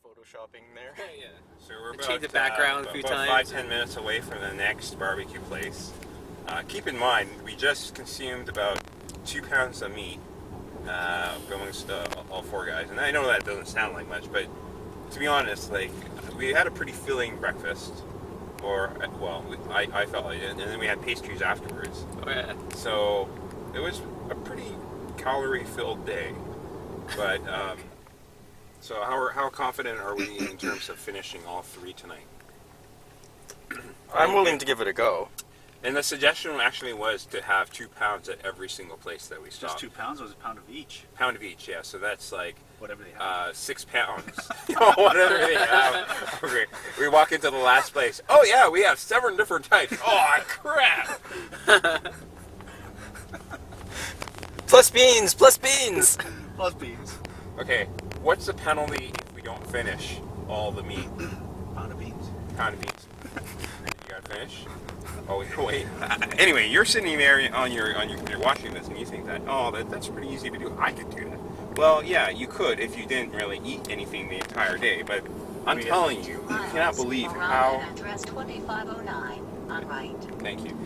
photoshopping there. Yeah. So we're Change the background a few times. 5-10 minutes away from the next barbecue place. Keep in mind, we just consumed about 2 pounds of meat amongst all 4 guys. And I know that doesn't sound like much, but to be honest, like, we had a pretty filling breakfast. Or, well, I felt like it. And then we had pastries afterwards. Oh, yeah. So it was a pretty calorie-filled day. But, so how confident are we in terms of finishing all 3 tonight? I'm willing to give it a go. And the suggestion actually was to have 2 pounds at every single place that we stopped. Just 2 pounds, or was it a pound of each? Pound of each, yeah. So that's like whatever they have. 6 pounds. Whatever they have. Okay. We walk into the last place. Oh yeah, we have 7 different types. Oh crap! Plus beans, plus beans. Plus beans. Okay, what's the penalty if we don't finish all the meat? Pound of beans. Pound of beans. You gotta finish. Oh wait. Anyway, you're sitting there on your computer watching this, and you think that that's pretty easy to do. I could do that. Well, yeah, you could if you didn't really eat anything the entire day. But I'm telling you, you cannot believe how. Address 2509 on right. Thank you.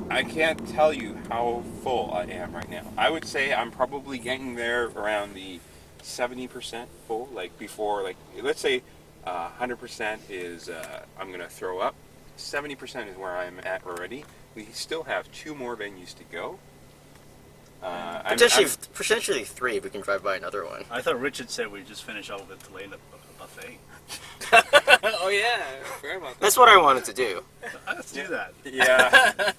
I can't tell you how full I am right now. I would say I'm probably getting there around the 70% full. Like before, like let's say 100% is I'm gonna throw up. 70% is where I'm at already. We still have 2 more venues to go. Potentially 3 if we can drive by another one. I thought Richard said we'd just finish all of it to lay in the buffet. Oh yeah, I forgot about that. That's what I wanted to do. Let's do that. Yeah.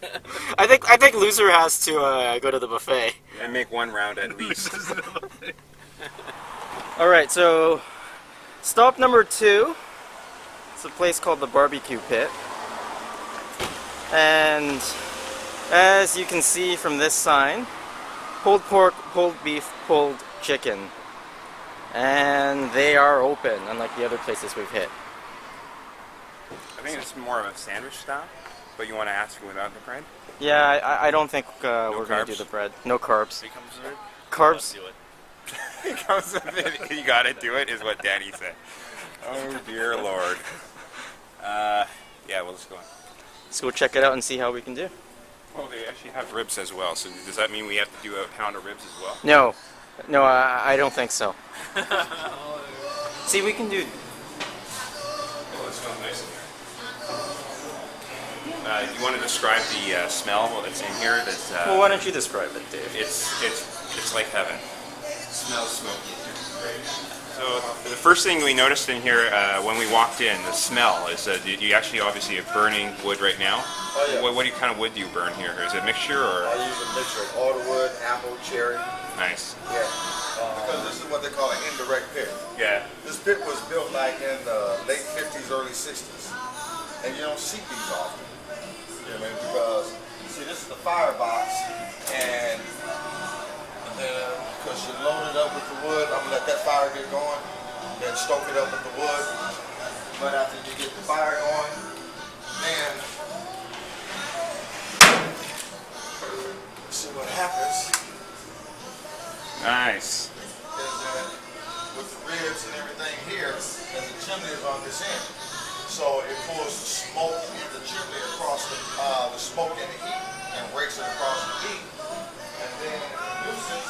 I think loser has to go to the buffet. And make 1 round at least. All right, so stop number 2. It's a place called the Barbeque Pit. And as you can see from this sign, pulled pork, pulled beef, pulled chicken. And they are open, unlike the other places we've hit. I think it's more of a sandwich style, but you want to ask without the bread? Yeah, I don't think we're going to do carbs? the bread. No carbs. It comes with it. Carbs. Do it. It comes with it. You gotta do it, is what Danny said. Oh dear Lord. Yeah, well, let's go on. Let's go check it out and see how we can do. Well, they actually have ribs as well, so does that mean we have to do a pound of ribs as well? No, I don't think so. See, we can do. Oh, it smells nice in here. You want to describe the smell that's in here? That's Well, why don't you describe it, Dave? it's like heaven. It smells smoky. Great. So the first thing we noticed in here when we walked in, the smell, is that you actually obviously have burning wood right now. Oh, yeah. What kind of wood do you burn here? Is it a mixture or? I use a mixture of alderwood, apple, cherry. Nice. Yeah. Because this is what they call an indirect pit. Yeah. This pit was built like in the late 50s, early 60s. And you don't see these often. You know what I mean? Because, see, this is the firebox. And then, because you load it up with the wood, I'm going to let that fire get going. Then stoke it up with the wood. But after you get the fire going, then see what happens. Nice. Is that with the ribs and everything here, and the chimney is on this end. So it pulls the smoke in the chimney across the smoke and the heat and rakes it across the heat. And then it produces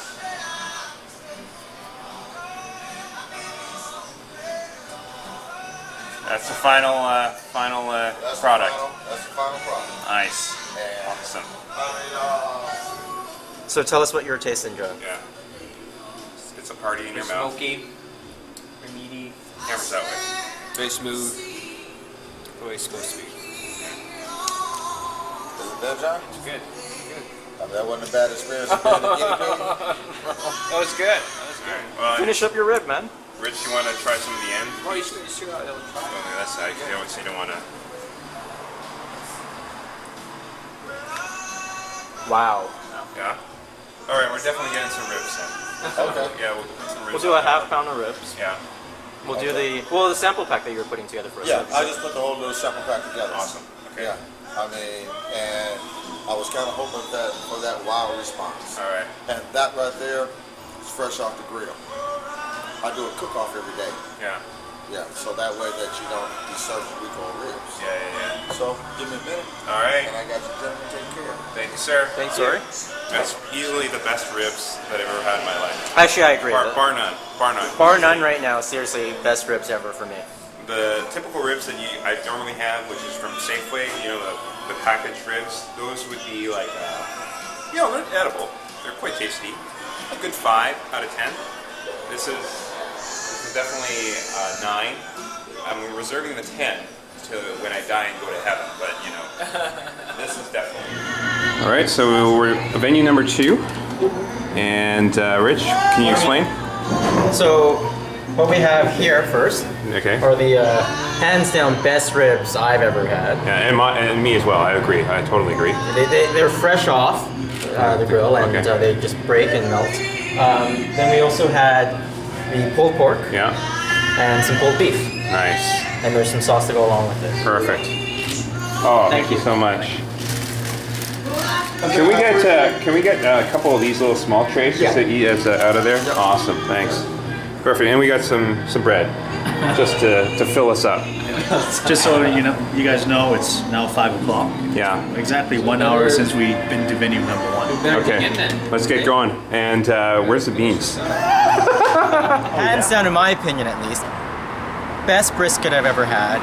That's the final that's product. That's the final product. Nice. And Awesome. So tell us what you're tasting, John. Yeah. It's a party in your They're mouth. smoky, they're meaty, Camera's that way. very smooth, the way it's supposed to be. Is it good, John? It's good. I mean, that wasn't a bad experience. For being a guinea pig. That was good. That was good. Well, Finish up your rib, man. Rich, you want to try some of the end? Oh, you still got that one. On that side, because you obviously don't want to. Wow. Yeah. All right, we're definitely getting some ribs then. Okay. Yeah, we'll put some ribs. We'll do a half pound of ribs. Yeah. We'll do the sample pack that you were putting together for us. Yeah, I just put the whole little sample pack together. Awesome. Okay. Yeah. I mean, and I was kind of hoping for that wow response. All right. And that right there is fresh off the grill. I do a cook-off every day. Yeah. Yeah, so that way that you don't be serving weak on ribs. Yeah. So give me a minute, All right. and I got your gentleman taken care of. Thank you, sir. Thanks, sorry. That's easily the best ribs that I've ever had in my life. Actually, I agree. Bar none. Bar none. Bar none right now. Seriously, best ribs ever for me. The typical ribs that I normally have, which is from Safeway, you know, the packaged ribs, those would be like, you know, they're edible. They're quite tasty. A good 5 out of 10. This is definitely 9. I'm reserving the 10 to when I die and go to heaven, but you know, this is definitely. All right, so we're venue number 2, and Rich, can you explain? So, what we have here first Okay. are the hands down best ribs I've ever had. Yeah, and me as well. I agree. I totally agree. They're fresh off the grill, and Okay. they just break and melt. Then we also had the pulled pork Yeah. and some pulled beef, Nice. and there's some sauce to go along with it. Perfect. Oh, thank you so much. Can we get a couple of these little small trays just to eat as out of there? Awesome, thanks. Perfect, and we got some bread, just to fill us up. Just so you guys know, it's now 5 o'clock. Yeah. Exactly 1 hour since we've been to venue number 1. Okay. Let's get going. And where's the beans? Hands down, in my opinion at least, best brisket I've ever had,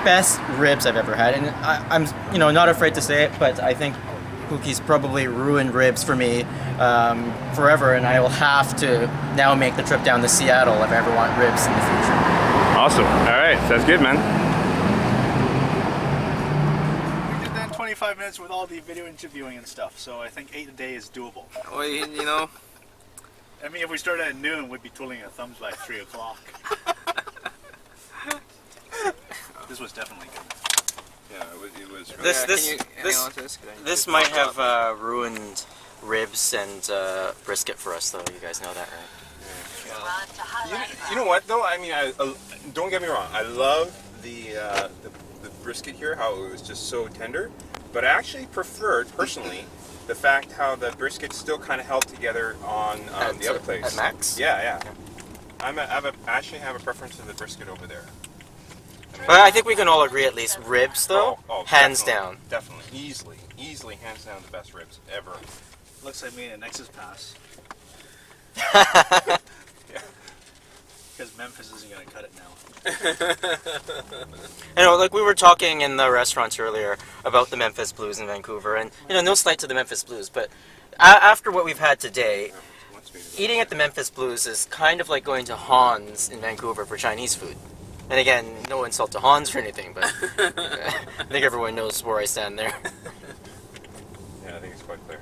best ribs I've ever had, and I'm not afraid to say it, but I think Pookie's probably ruined ribs for me forever, and I will have to now make the trip down to Seattle if I ever want ribs in the future. Awesome. All right, that's good, man. We did that in 25 minutes with all the video interviewing and stuff, so I think 8 a day is doable. Well, you know, I mean, if we started at noon, we'd be twiddling our thumbs by 3 o'clock. This was definitely good. Yeah, it was really This might have ruined ribs and brisket for us, though. You guys know that, right? You know what though? I mean, don't get me wrong. I love the brisket here, how it was just so tender. But I actually preferred, personally, the fact how the brisket still kind of held together on the other place. At Max? Yeah. I actually have a preference to the brisket over there. But I think we can all agree at least ribs, though, hands down. Definitely, easily, hands down the best ribs ever. Looks like me and Nexus pass. Because Memphis isn't going to cut it now. Like we were talking in the restaurants earlier about the Memphis Blues in Vancouver, and no slight to the Memphis Blues, but after what we've had today, eating at the Memphis Blues is kind of like going to Han's in Vancouver for Chinese food. And again, no insult to Hans or anything, but I think everyone knows where I stand there. Yeah, I think it's quite clear.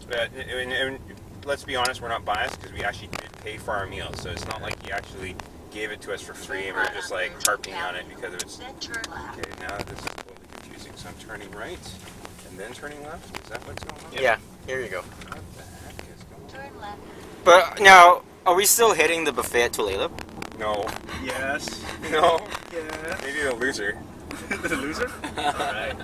But, and let's be honest, we're not biased because we actually did pay for our meals, so it's not like he actually gave it to us for free and we're just like harping on it because it's. Okay, now this is totally confusing. So I'm turning right and then turning left. Is that what's going on? Yeah, here you go. What the heck is going on? Turn left. But now, are we still hitting the buffet at Tulalip? No. Yes. No. Yeah. Maybe the loser. The loser? Alright.